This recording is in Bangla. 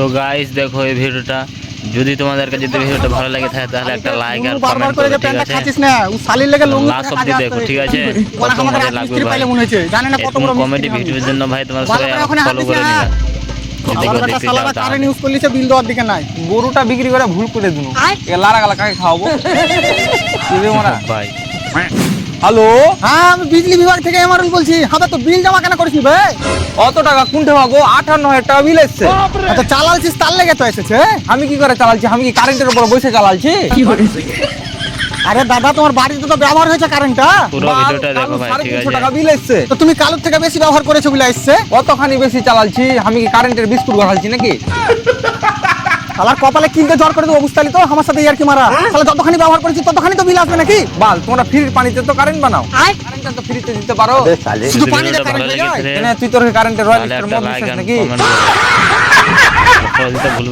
তো গাইস দেখো এই ভিডিওটা যদি তোমাদের কাছে ভিডিওটা ভালো লাগে থাকে তাহলে একটা লাইক আর বারবার কমেন্ট করে করো, যে ঠিক প্যান্টটা আছে? খাচ্ছিস না ও শালির লেগে লুঙ্গি লাস্ট পরে অবধি কাজে দেখো, আসতে ঠিক আছে? মনে কত আমাদের মজা রাজমিস্ত্রি লাগবে ভাই। পাইলে মনে হচ্ছে জানে না কত এরকম বড় কমেডি মিস্ত্রি ভিডিওর জন্য ভাই তোমরা ভালো সবাই করে ওখানে ফলো হাত করে দিস না। নিবা। দেখো আমার দেখতে শালারা যাও কারেন্ট তাহলে। ইউজ করলিছে বিল দেওয়ার দিকে নাই। গরুটা বিক্রি করে ভুল করে দিনু এ লারা গালা কাকে খাওয়াবো দিবে মোরা ভাই হ্যালো হ্যাঁ আমি বিজলি বিভাগ থেকে এমআরএল বলছি হবে তো বিল জমা কেন করিস নি ভাই? কত টাকা কোনটা ভাগো 58,000 টাকা বিল এসছে তো চালালছিস তার লেগে তো এসেছে। আমি কি করে চালাচ্ছি আমি কি কারেন্টের উপর বসে চালাচ্ছি আরে দাদা তোমার বাড়িতে তো ব্যবহার হয়েছে কারেন্টটা, পুরো ভিডিওটা দেখো ভাই, ঠিক 350 আছে? টাকা বিল এসছে তো তুমি কালোর থেকে বেশি ব্যবহার করেছো বলে আসছে। কতখানি বেশি চালাচ্ছি আমি কি কারেন্টের বিস্কুট গড়াচ্ছি নাকি শালার কপালে কিনতে জ্বর করে দেবো বুঝতালি তো আমার সাথে ইয়ার কি মারা। তাহলে যতখানি ব্যবহার করেছি ততখানি তো বিল আসবে নাকি? বাল তোমরা ফ্রির পানিতে তো কারেন্ট বানাও কারেন্টটা তো ফ্রিতে দিতে পারো শুধু যদি পানি দিয়ে ভিডিওটা কারেন্ট ভালো হয়ে যায়? লেগেছে তুই তোর কারেন্টের রয়্যাল তাহলে স্টার একটা মদ লাইক বিশ্বাস আর নাকি কমেন্ট করো। ভুলবে